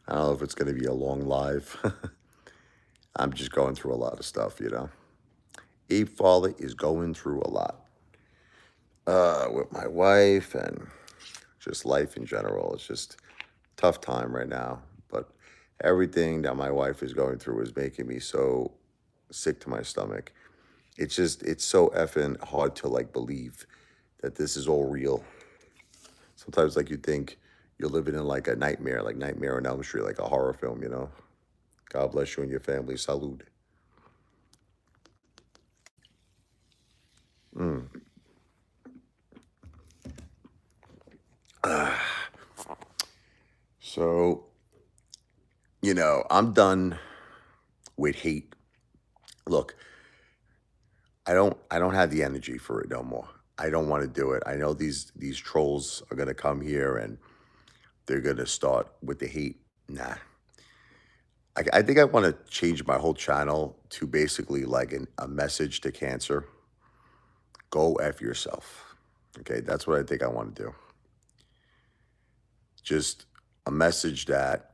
I don't know if it's going to be a long live. I'm just going through a lot of stuff. Apefather is going through a lot with my wife and just life in general. It's just tough time right now. But everything that my wife is going through is making me so sick to my stomach. It's so effing hard to like believe that this is all real. Sometimes like you think you're living in like a nightmare, like Nightmare on Elm Street, like a horror film. God bless you and your family. Salud. Mm. So, I'm done with hate. Look, I don't have the energy for it no more. I don't want to do it. I know these trolls are gonna come here and they're gonna start with the hate. Nah. I think I want to change my whole channel to basically like a message to cancer. Go F yourself. Okay, that's what I think I want to do. Just a message that,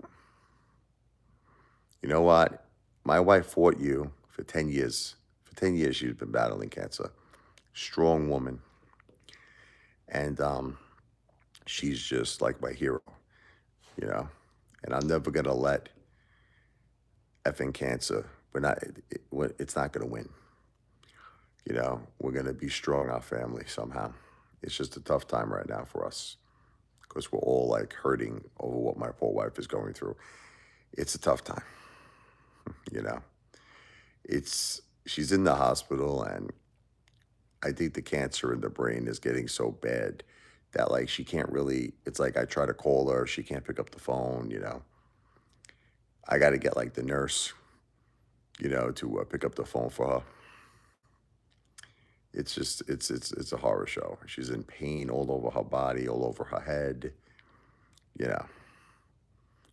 you know what? My wife fought you for 10 years. For 10 years, she's been battling cancer. Strong woman. And she's just like my hero, you know? And I'm never going to let effing cancer, it's not going to win. We're going to be strong, our family, somehow. It's just a tough time right now for us because we're all like hurting over what my poor wife is going through. It's a tough time, you know? She's in the hospital, and I think the cancer in the brain is getting so bad that like she can't really, it's like I try to call her, she can't pick up the phone. I got to get like the nurse, to pick up the phone for her. It's just it's a horror show. She's in pain all over her body, all over her head. You know,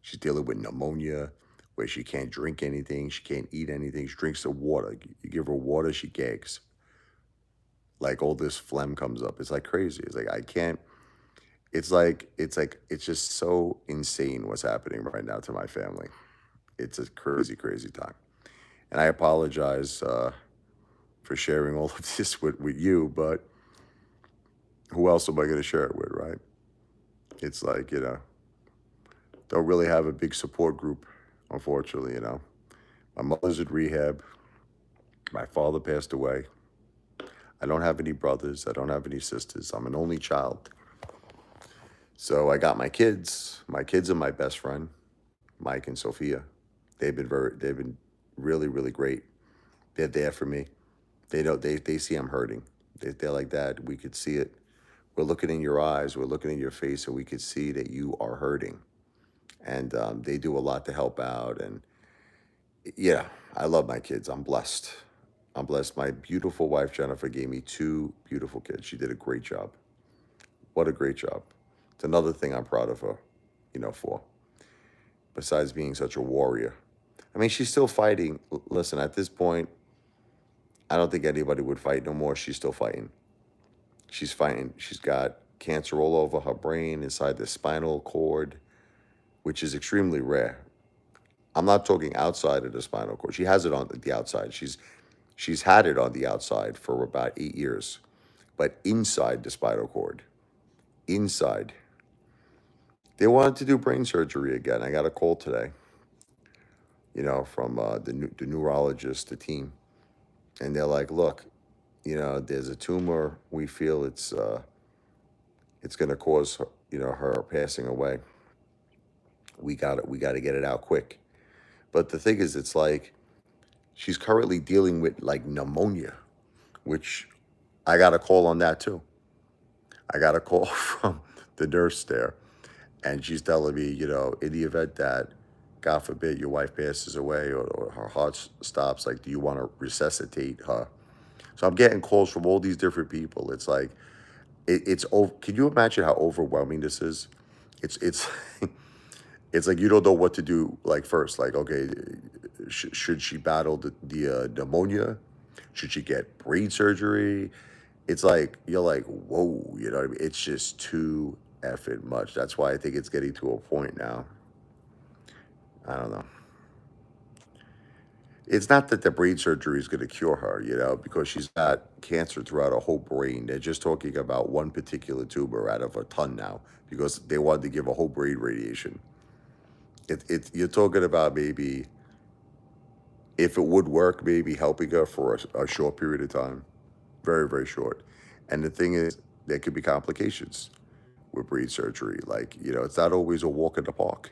she's dealing with pneumonia where she can't drink anything, she can't eat anything. She drinks the water. You give her water, she gags. Like all this phlegm comes up. It's like crazy. It's like I can't. It's just so insane what's happening right now to my family. It's a crazy, crazy time. And I apologize for sharing all of this with you, but who else am I going to share it with, right? It's like, don't really have a big support group, unfortunately. My mother's in rehab. My father passed away. I don't have any brothers. I don't have any sisters. I'm an only child. So I got my kids. My kids are my best friend, Mike and Sophia. They've been really, really great. They're there for me. They see I'm hurting. They're like, Dad, we could see it. We're looking in your eyes. We're looking in your face, and we could see that you are hurting. And they do a lot to help out. And yeah, I love my kids. I'm blessed. I'm blessed. My beautiful wife, Jennifer, gave me two beautiful kids. She did a great job. What a great job. It's another thing I'm proud of her, for, besides being such a warrior. I mean, she's still fighting. Listen, at this point, I don't think anybody would fight no more. She's still fighting. She's fighting. She's got cancer all over her brain, inside the spinal cord, which is extremely rare. I'm not talking outside of the spinal cord. She has it on the outside. She's had it on the outside for about 8 years, but inside the spinal cord, inside. They wanted to do brain surgery again. I got a call today, from the neurologist, the team, and they're like, "Look, there's a tumor. We feel it's going to cause her passing away. We got to get it out quick." But the thing is, it's like she's currently dealing with like pneumonia, which I got a call on that too. I got a call from the nurse there, and she's telling me, in the event that, God forbid, your wife passes away or her heart stops, like, do you want to resuscitate her? So I'm getting calls from all these different people. It's like, it's over. Can you imagine how overwhelming this is? It's it's like you don't know what to do. Like first, like okay, should she battle the pneumonia? Should she get brain surgery? It's like you're like, whoa, you know what I mean? It's just too effing much. That's why I think it's getting to a point now I don't know. It's not that the brain surgery is going to cure her, because she's got cancer throughout her whole brain. They're just talking about one particular tumor out of a ton now because they wanted to give a whole brain radiation. You're talking about maybe, if it would work, maybe helping her for a short period of time, very, very short. And the thing is, there could be complications with brain surgery. Like, it's not always a walk in the park.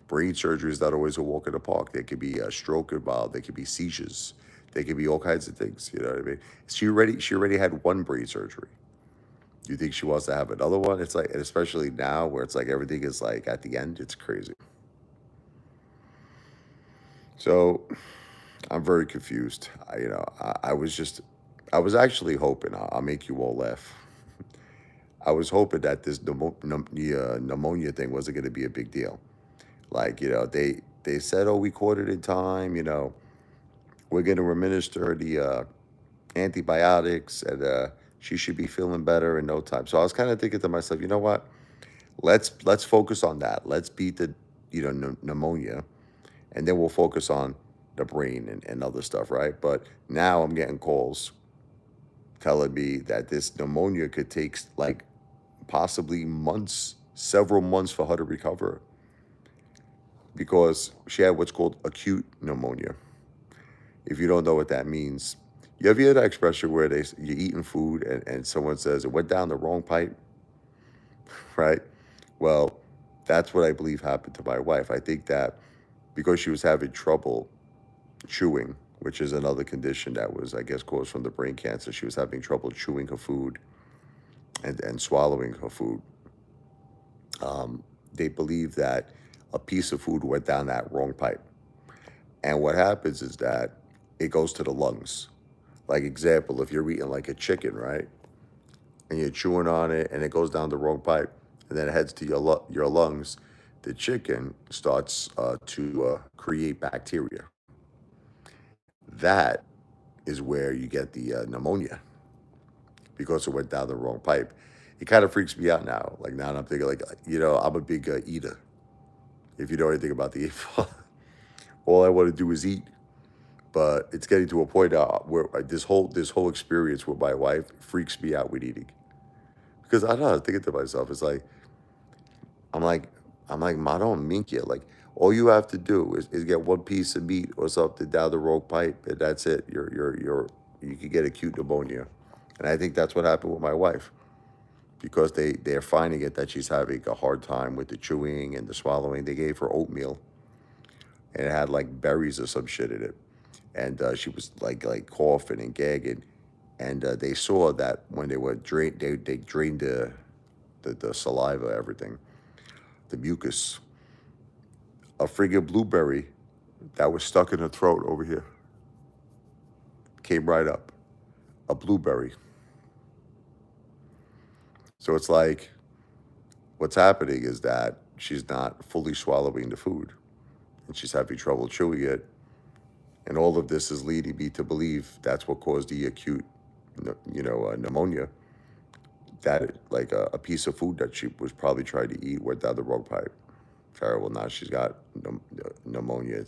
Brain surgery is not always a walk in the park. There could be a stroke involved. There could be seizures. There could be all kinds of things. You know what I mean? She already had one brain surgery. Do you think she wants to have another one? It's like, and especially now where it's like everything is like at the end, it's crazy. So I'm very confused. I was actually hoping, I'll make you all laugh. I was hoping that this pneumonia thing wasn't going to be a big deal. Like, they said, oh, we caught it in time, we're going to administer the antibiotics, and she should be feeling better in no time. So I was kind of thinking to myself, you know what? Let's focus on that. Let's beat the pneumonia, and then we'll focus on the brain and other stuff, right? But now I'm getting calls telling me that this pneumonia could take like possibly months, several months for her to recover because she had what's called acute pneumonia. If you don't know what that means, you ever hear that expression where you're eating food and someone says it went down the wrong pipe, right? Well, that's what I believe happened to my wife. I think that because she was having trouble chewing, which is another condition that was, I guess, caused from the brain cancer, she was having trouble chewing her food and swallowing her food. They believe that a piece of food went down that wrong pipe. And what happens is that it goes to the lungs. Like example, if you're eating like a chicken, right? And you're chewing on it and it goes down the wrong pipe and then it heads to your lungs, the chicken starts to create bacteria. That is where you get the pneumonia because it went down the wrong pipe. It kind of freaks me out now. Like now I'm thinking like, I'm a big eater. If you know anything about the Apefather, all I want to do is eat. But it's getting to a point now where this whole experience with my wife freaks me out with eating because I don't know. I'm thinking to myself, it's like I'm like I'm like I don't mink you. Like all you have to do is get one piece of meat or something down the wrong pipe, and that's it. You could get acute pneumonia, and I think that's what happened with my wife because they're finding it that she's having a hard time with the chewing and the swallowing. They gave her oatmeal and it had like berries or some shit in it, and she was like coughing and gagging, and they saw that when they were they drained the saliva, everything, the mucus, a friggin' blueberry that was stuck in her throat over here came right up, a blueberry. So it's like what's happening is that she's not fully swallowing the food, and she's having trouble chewing it. And all of this is leading me to believe that's what caused the acute, pneumonia. That like a piece of food that she was probably trying to eat went down the wrong pipe. Terrible. Now she's got pneumonia.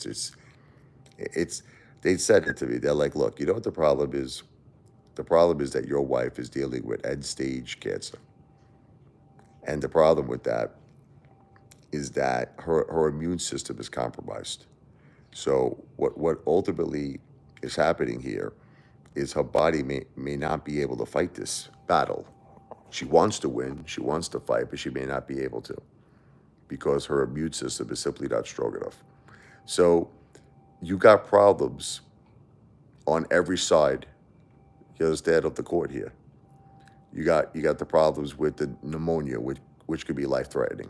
It's. They said it to me. They're like, look, you know what the problem is? The problem is that your wife is dealing with end stage cancer, and the problem with that is that her immune system is compromised. So what ultimately is happening here is her body may not be able to fight this battle. She wants to win, she wants to fight, but she may not be able to because her immune system is simply not strong enough. So you got problems on every side, you understand, of the court here. You got the problems with the pneumonia, which could be life threatening.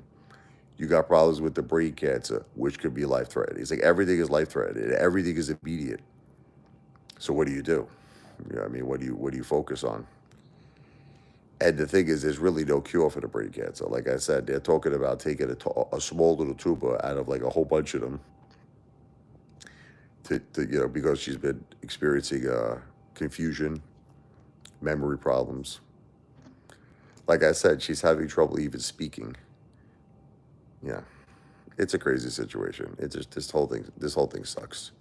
You got problems with the brain cancer, which could be life threatening. It's like everything is life threatening. Everything is immediate. So what do you do? I mean, what do you focus on? And the thing is, there's really no cure for the brain cancer. Like I said, they're talking about taking a small little tumor out of like a whole bunch of them because she's been experiencing confusion, memory problems. Like I said, she's having trouble even speaking. Yeah. It's a crazy situation. It just this whole thing sucks.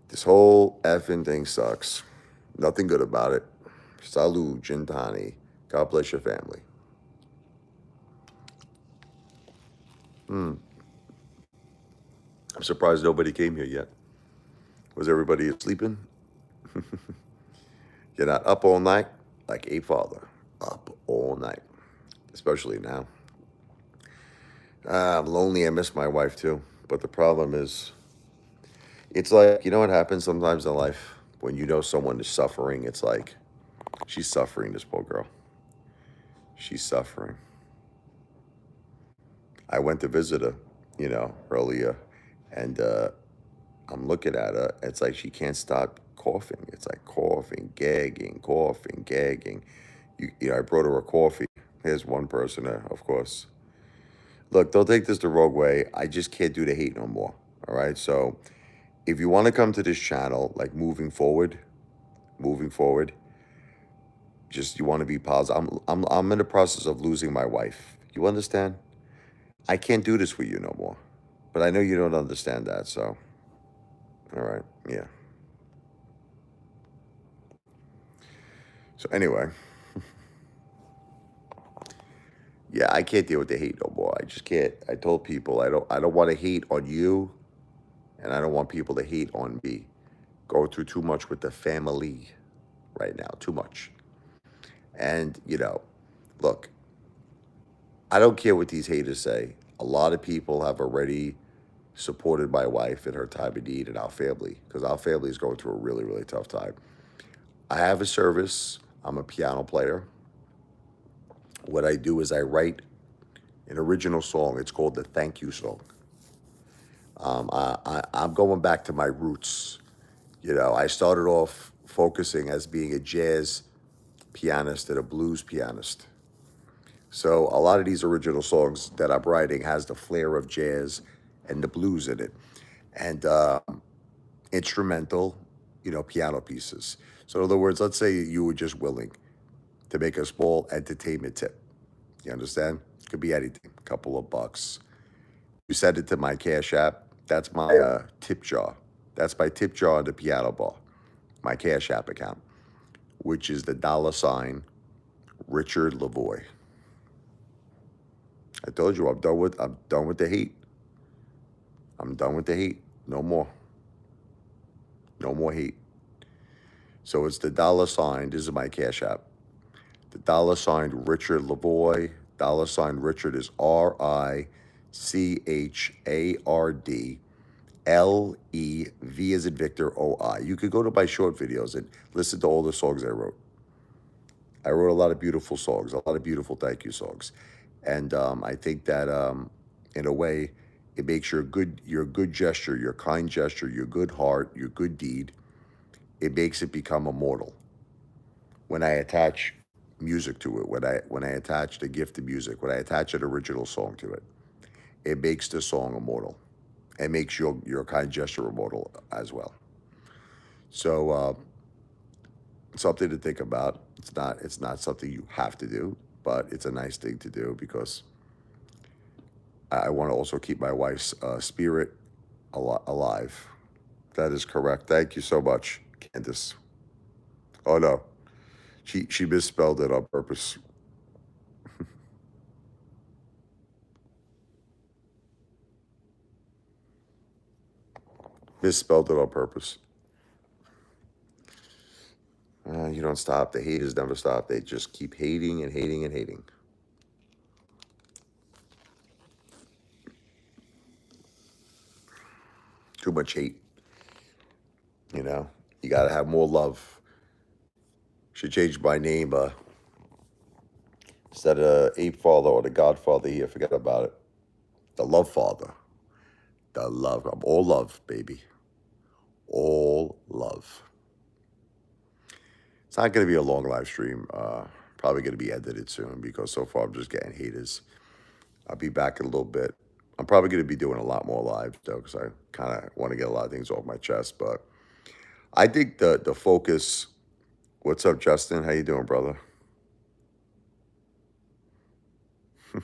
This whole effing thing sucks. Nothing good about it. Salud, Gintani. God bless your family. Hmm. I'm surprised nobody came here yet. Was everybody sleeping? You're not up all night like Apefather. Up all night, especially now. I'm lonely. I miss my wife too. But the problem is, it's like, you know what happens sometimes in life? When you know someone is suffering, it's like, she's suffering, this poor girl. She's suffering. I went to visit her, earlier, and I'm looking at her. It's like she can't stop coughing. It's like coughing, gagging, coughing, gagging. I brought her a coffee. Here's one person, of course. Look, don't take this the wrong way. I just can't do the hate no more. All right. So if you want to come to this channel, like moving forward, just you want to be positive. I'm in the process of losing my wife. You understand? I can't do this with you no more. But I know you don't understand that. So, all right. Yeah. So anyway, yeah, I can't deal with the hate no more. I just can't. I told people I don't want to hate on you, and I don't want people to hate on me. Going through too much with the family right now, too much. And look, I don't care what these haters say. A lot of people have already supported my wife in her time of need and our family, because our family is going through a really, really tough time. I have a service. I'm a piano player. What I do is I write an original song. It's called the Thank You Song. I'm going back to my roots. I started off focusing as being a jazz pianist and a blues pianist. So a lot of these original songs that I'm writing has the flair of jazz and the blues in it, and instrumental, piano pieces. So in other words, let's say you were just willing to make a small entertainment tip. You understand? Could be anything, a couple of bucks. You send it to my Cash App. That's my tip jar. That's my tip jar in the piano bar. My Cash App account, which is the $ Richard Lavoy. I told you I'm done with the hate. I'm done with the hate. No more. No more hate. So it's the $ This is my Cash App. The $ Richard Lavoy. $Richard is RICHARD LEV as in Victor OI. You could go to my short videos and listen to all the songs I wrote. I wrote a lot of beautiful songs, a lot of beautiful thank you songs, and I think that in a way, it makes your good gesture, your kind gesture, your good heart, your good deed. It makes it become immortal. When I attach music to it, when I attach the gift of music, when I attach an original song to it, it makes the song immortal. It makes your kind gesture immortal as well. So something to think about. It's not something you have to do, but it's a nice thing to do because I want to also keep my wife's spirit alive. That is correct. Thank you so much, Candace. Oh no, she misspelled it on purpose. Misspelled it on purpose. You don't stop. The haters never stop. They just keep hating and hating and hating. Too much hate. You know, you got to have more love. Should change my name. Instead of Ape Father or the Godfather here, forget about it. The Love Father. The love. I'm all love, baby. All love. It's not going to be a long live stream. Probably going to be edited soon because so far I'm just getting haters. I'll be back in a little bit. I'm probably going to be doing a lot more live though because I kind of want to get a lot of things off my chest. But I think the focus. What's up, Justin? How you doing, brother?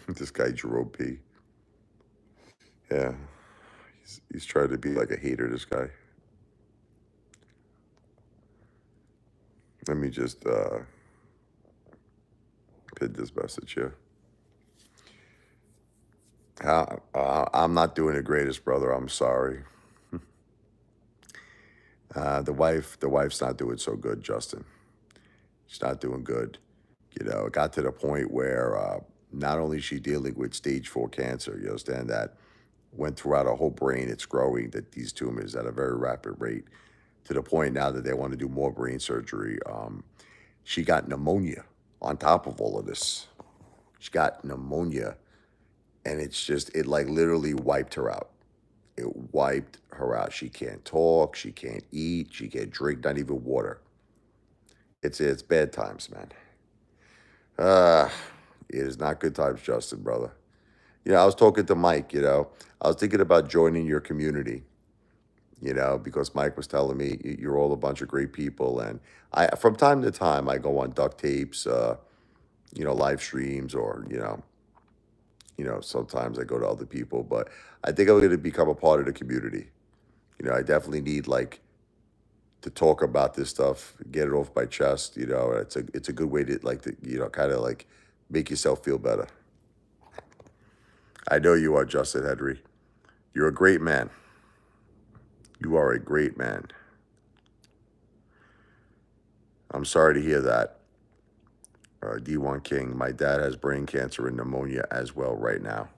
This guy Jerome P. Yeah, he's trying to be like a hater, this guy. Let me just pin this message here. I'm not doing the greatest, brother. I'm sorry. The wife's not doing so good, Justin. She's not doing good. It got to the point where not only is she dealing with stage 4 cancer, you understand that, went throughout her whole brain, it's growing, that these tumors at a very rapid rate, to the point now that they want to do more brain surgery. She got pneumonia on top of all of this. She got pneumonia, and it like literally wiped her out. It wiped her out. She can't talk, she can't eat, she can't drink, not even water. It's bad times, man. Uh, it is not good times, Justin, brother. I was talking to Mike, I was thinking about joining your community, because Mike was telling me you're all a bunch of great people. And from time to time, I go on duct tapes, live streams, or, sometimes I go to other people, but I think I'm going to become a part of the community. I definitely need like to talk about this stuff, get it off my chest. It's a good way to like to, kind of like make yourself feel better. I know you are, Justin Henry. You're a great man. You are a great man. I'm sorry to hear that. D1 King, my dad has brain cancer and pneumonia as well right now.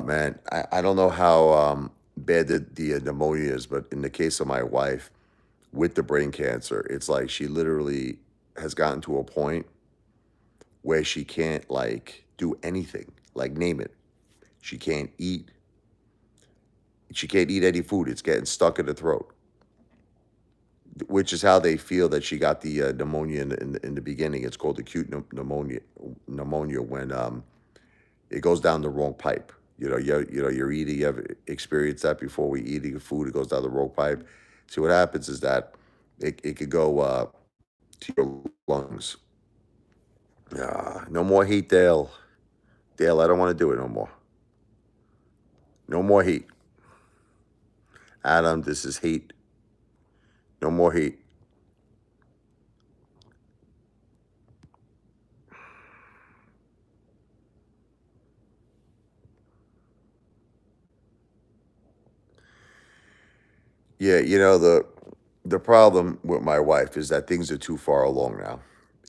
Man, I don't know how bad the pneumonia is, but in the case of my wife with the brain cancer, it's like she literally has gotten to a point where she can't like do anything, like name it. She can't eat. She can't eat any food. It's getting stuck in the throat, which is how they feel that she got the pneumonia in the beginning. It's called acute pneumonia when it goes down the wrong pipe. You're eating. You have experienced that before. We eating food, it goes down the wrong pipe. See, what happens is that it could go to your lungs. No more heat, Dale. Dale, I don't want to do it no more. No more heat. Adam, this is heat. No more heat. Yeah, the problem with my wife is that things are too far along now.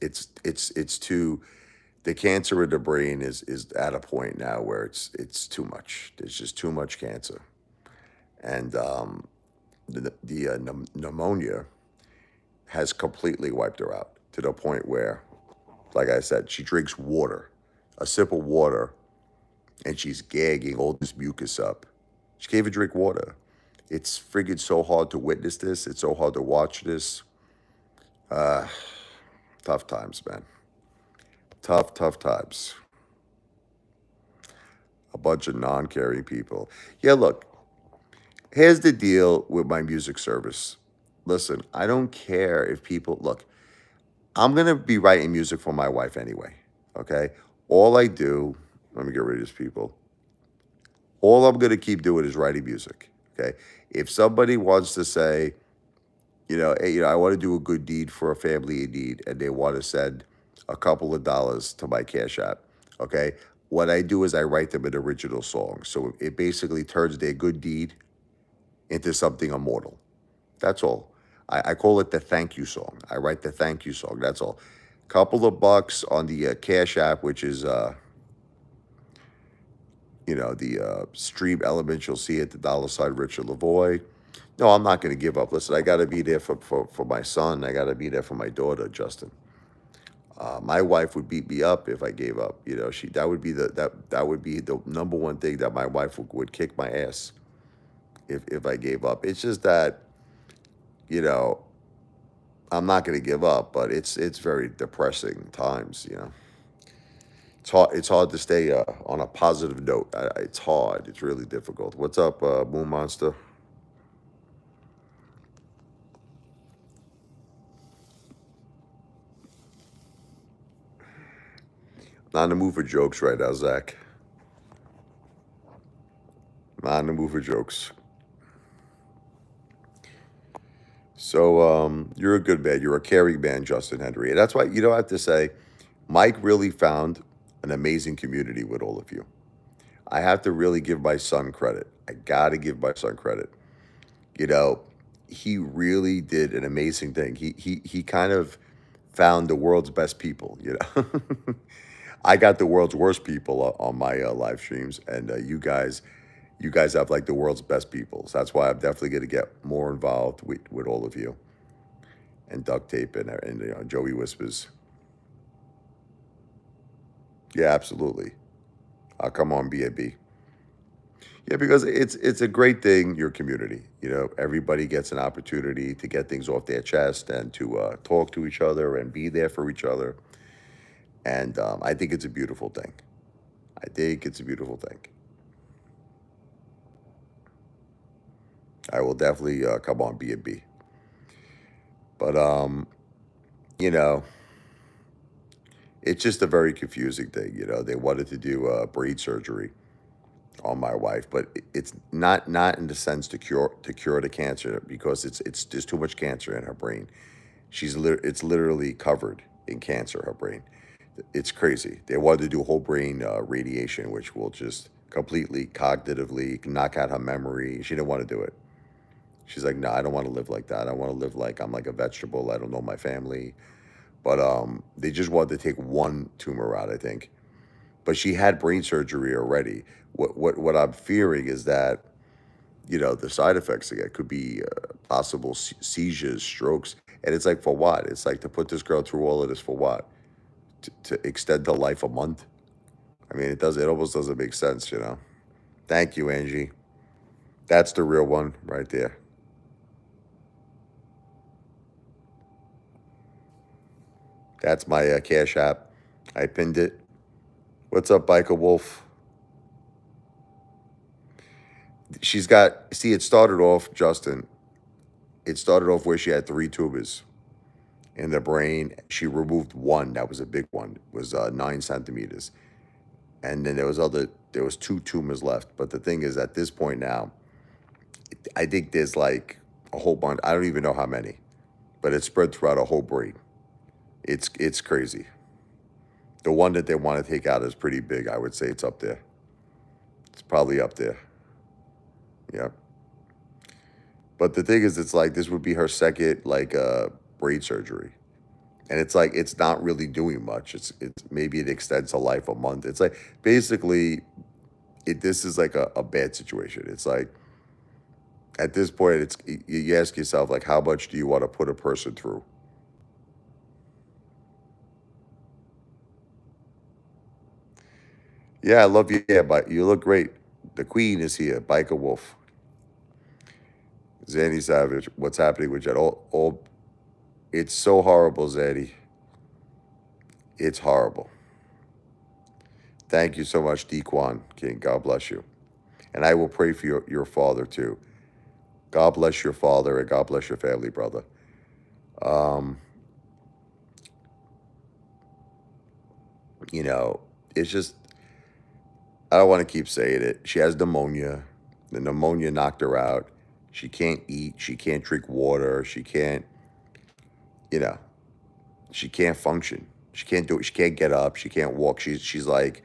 It's too The cancer in the brain is at a point now where it's too much. There's just too much cancer, and the pneumonia has completely wiped her out to the point where, like I said, she drinks water, a sip of water, and she's gagging all this mucus up. She can't even drink water. It's friggin' so hard to witness this. It's so hard to watch this. Uh, Tough times, man. Tough, tough times. A bunch of non-caring people. Yeah, look, here's the deal with my music service. Listen, I don't care if people look. I'm gonna be writing music for my wife anyway. Okay. All I do, let me get rid of these people. All I'm gonna keep doing is writing music. Okay. If somebody wants to say, hey, I want to do a good deed for a family in need, and they want to send a couple of dollars to my Cash App. Okay. What I do is I write them an original song. So it basically turns their good deed into something immortal. That's all. I call it the thank you song. I write the thank you song. That's all. Couple of bucks on the Cash App, which is, the Stream Element. You'll see it, the $ Richard Lavoy. No, I'm not going to give up. Listen, I got to be there for my son. I got to be there for my daughter, Justin. My wife would beat me up if I gave up. That would be that would be the number one thing that my wife would kick my ass if I gave up. It's just that, you know, I'm not going to give up, but it's very depressing times. It's hard to stay on a positive note. It's hard. It's really difficult. What's up, Moon Monster? Not in the mood for jokes right now, Zach. Not in the mood for jokes. So you're a good man. You're a caring man, Justin Henry. And that's why you don't have to say, Mike really found an amazing community with all of you. I have to really give my son credit. I got to give my son credit. You know, he really did an amazing thing. He kind of found the world's best people. You know, I got the world's worst people on my live streams, and you guys have like the world's best people. So that's why I'm definitely going to get more involved with all of you and duct tape and Joey whispers. Yeah, absolutely. I'll come on BAB. Yeah, because it's a great thing, your community. You know, everybody gets an opportunity to get things off their chest and to talk to each other and be there for each other. And I think it's a beautiful thing. I think it's a beautiful thing. I will definitely come on B&B. But, you know, it's just a very confusing thing. You know, they wanted to do brain surgery on my wife, but it's not in the sense to cure the cancer because it's there's too much cancer in her brain. It's literally covered in cancer, her brain. It's crazy. They wanted to do whole brain radiation, which will just completely cognitively knock out her memory. She didn't want to do it. She's like, no, I don't want to live like that. I want to live like I'm like a vegetable. I don't know my family. But they just wanted to take one tumor out, I think. But she had brain surgery already. What I'm fearing is that the side effects again could be possible seizures, strokes, and it's like for what? It's like to put this girl through all of this for what? To extend the life a month? I mean, it does. It almost doesn't make sense, you know. Thank you, Angie. That's the real one right there. That's my Cash App. I pinned it. What's up, Biker Wolf? She's got. See, it started off, Justin. It started off where she had three tumors in the brain. She removed one. That was a big one. It was 9 centimeters, and then there was two tumors left. But the thing is, at this point now, I think there's like a whole bunch. I don't even know how many, but it's spread throughout a whole brain. It's crazy. The one that they want to take out is pretty big. I would say it's up there. It's probably up there. Yeah. But the thing is, it's like this would be her second like brain surgery, and it's like it's not really doing much. It's maybe it extends her life a month. It's like basically this is like a bad situation. It's like at this point, you ask yourself like, how much do you want to put a person through? Yeah, I love you. Yeah, but you look great. The queen is here. Biker Wolf, Zanny Savage. What's happening with Jet? All it's so horrible, Zanny. It's horrible. Thank you so much, Dequan King. God bless you. And I will pray for your father too. God bless your father and God bless your family, brother. Um, you know, it's just I don't want to keep saying it. She has pneumonia. The pneumonia knocked her out. She can't eat. She can't drink water. She can't, you know, she can't function. She can't do it. She can't get up. She can't walk. She's like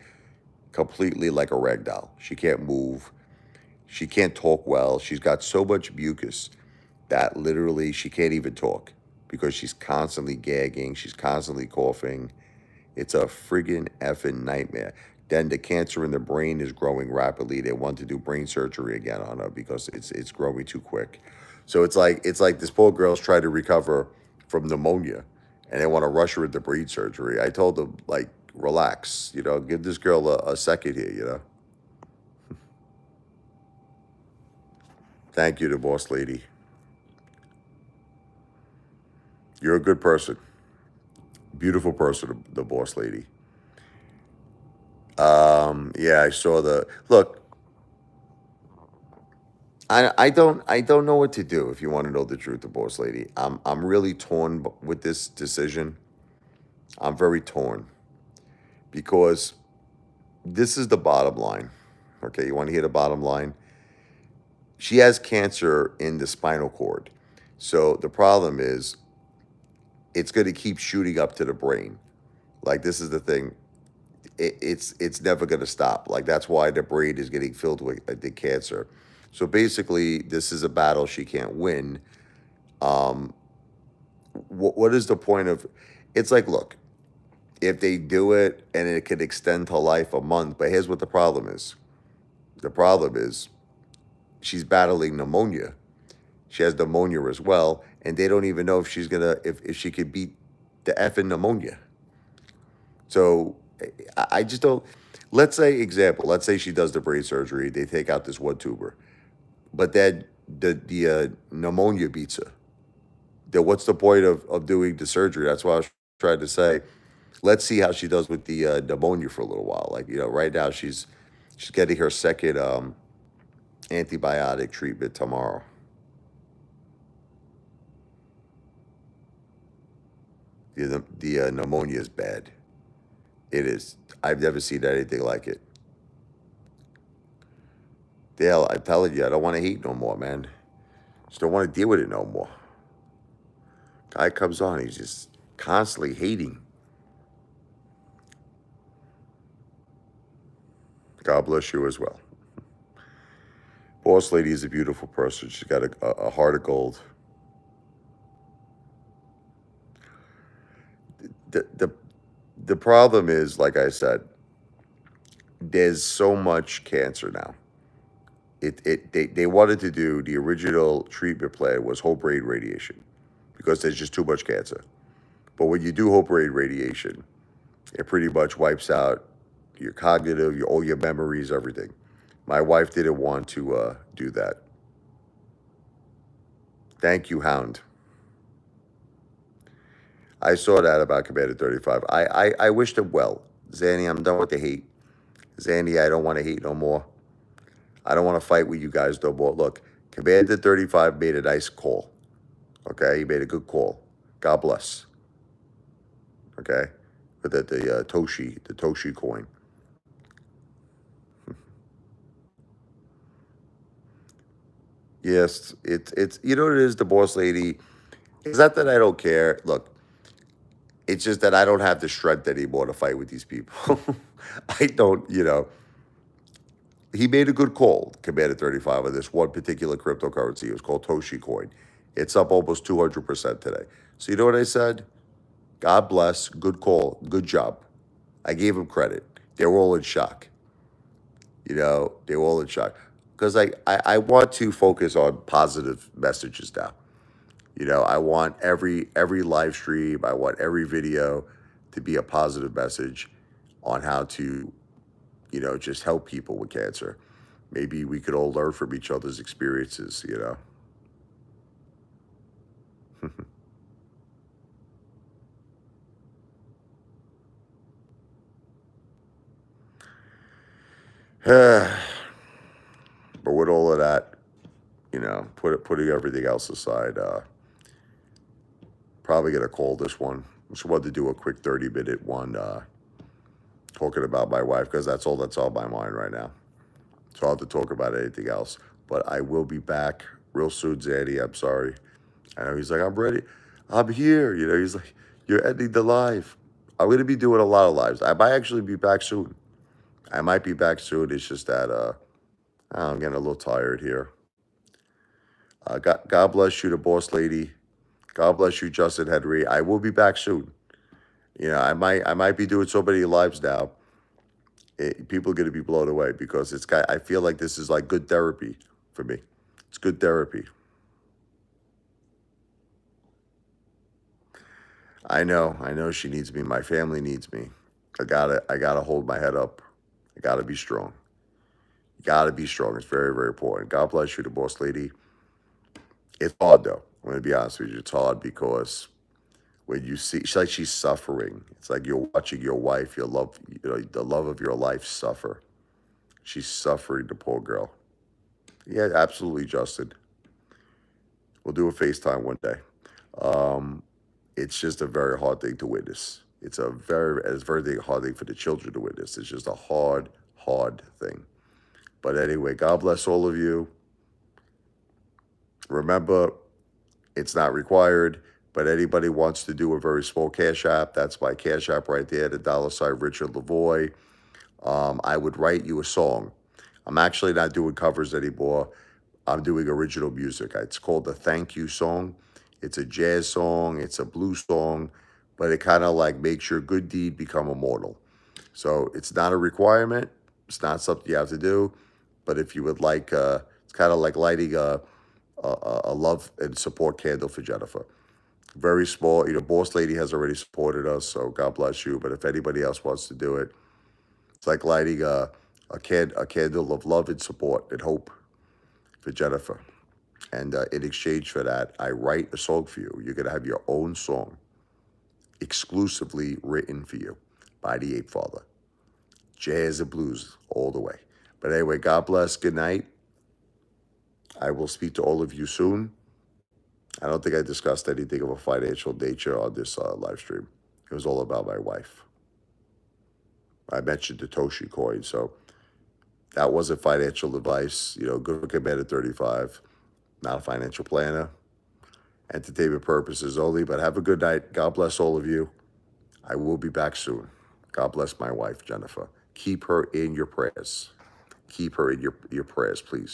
completely like a rag doll. She can't move. She can't talk well. She's got so much mucus that literally she can't even talk because she's constantly gagging. She's constantly coughing. It's a friggin' effing nightmare. Then the cancer in the brain is growing rapidly. They want to do brain surgery again on her because it's growing too quick. So it's like this poor girl's trying to recover from pneumonia, and they want to rush her into brain surgery. I told them like, relax, give this girl a second here. Thank you, the boss lady. You're a good person, beautiful person, the boss lady. Yeah, I saw the look. I don't know what to do. If you want to know the truth, the boss lady, I'm really torn with this decision. I'm very torn because this is the bottom line. Okay, you want to hear the bottom line? She has cancer in the spinal cord. So the problem is it's going to keep shooting up to the brain. Like, this is the thing. It's never going to stop. Like, that's why the brain is getting filled with the cancer. So basically, this is a battle she can't win. Um, what is the point of? It's like, look, if they do it and it could extend her life a month, but here's what the problem is. The problem is she's battling pneumonia. She has pneumonia as well, and they don't even know if she's gonna if she could beat the effing pneumonia. So I just don't. Let's say example. Let's say she does the brain surgery. They take out this one tuber, but then the pneumonia beats her. Then what's the point of doing the surgery? That's why I was trying to say. Let's see how she does with the pneumonia for a little while. Like, right now she's getting her second antibiotic treatment tomorrow. The pneumonia is bad. It is. I've never seen anything like it. Dale, I'm telling you, I don't want to hate no more, man. Just don't want to deal with it no more. Guy comes on, he's just constantly hating. God bless you as well. Boss lady is a beautiful person. She's got a heart of gold. The, the the problem is, like I said, there's so much cancer now. They wanted to do the original treatment plan was whole brain radiation because there's just too much cancer. But when you do whole brain radiation, it pretty much wipes out your cognitive, all your memories, everything. My wife didn't want to do that. Thank you, Hound. I saw that about Commander 35. I wish them well. Zanny, I'm done with the hate. Zanny, I don't want to hate no more. I don't want to fight with you guys no more. Look, Commander 35 made a nice call. Okay, he made a good call. God bless. Okay, with the Toshi coin. Yes, it's you know what it is, the boss lady. It's not that I don't care. Look, it's just that I don't have the strength anymore to fight with these people. I don't, He made a good call, Commander 35, on this one particular cryptocurrency. It was called Toshi Coin. It's up almost 200% today. So you know what I said? God bless. Good call. Good job. I gave him credit. They were all in shock. They were all in shock. Because I want to focus on positive messages now. I want every live stream, I want every video to be a positive message on how to, just help people with cancer. Maybe we could all learn from each other's experiences. But with all of that, putting everything else aside, probably gonna call this one. Just wanted to do a quick 30-minute one, talking about my wife because that's on my mind right now. So I'll have to talk about anything else. But I will be back real soon, Zanny. I'm sorry. I know he's like, I'm ready. I'm here. He's like, you're ending the live. I'm gonna be doing a lot of lives. I might actually be back soon. I might be back soon. It's just that I'm getting a little tired here. God bless you, the boss lady. God bless you, Justin Henry. I will be back soon. I might be doing so many lives now. People are gonna be blown away because I feel like this is like good therapy for me. It's good therapy. I know she needs me. My family needs me. I gotta hold my head up. I gotta be strong. Gotta be strong. It's very, very important. God bless you, the boss lady. It's hard though. I'm gonna be honest with you. It's hard because when you see, she's suffering. It's like you're watching your wife, your love, the love of your life suffer. She's suffering, the poor girl. Yeah, absolutely, Justin. We'll do a FaceTime one day. Um, it's just a very hard thing to witness. It's a very hard thing for the children to witness. It's just a hard, hard thing. But anyway, God bless all of you. Remember, it's not required, but anybody wants to do a very small cash app, that's my cash app right there, the $ Richard Lavoy. I would write you a song. I'm actually not doing covers anymore. I'm doing original music. It's called the Thank You Song. It's a jazz song, it's a blues song, but it kind of like makes your good deed become immortal. So it's not a requirement. It's not something you have to do. But if you would like, it's kind of like lighting a love and support candle for Jennifer. Very small. Boss Lady has already supported us, so God bless you. But if anybody else wants to do it, it's like lighting a candle of love and support and hope for Jennifer. And in exchange for that, I write a song for you. You're going to have your own song exclusively written for you by the Apefather. Jazz and blues all the way. But anyway, God bless. Good night. I will speak to all of you soon. I don't think I discussed anything of a financial nature on this live stream. It was all about my wife. I mentioned the Toshi coin, so that wasn't financial advice. Good for Commander 35. Not a financial planner. Entertainment purposes only, but have a good night. God bless all of you. I will be back soon. God bless my wife, Jennifer. Keep her in your prayers. Keep her in your prayers, please.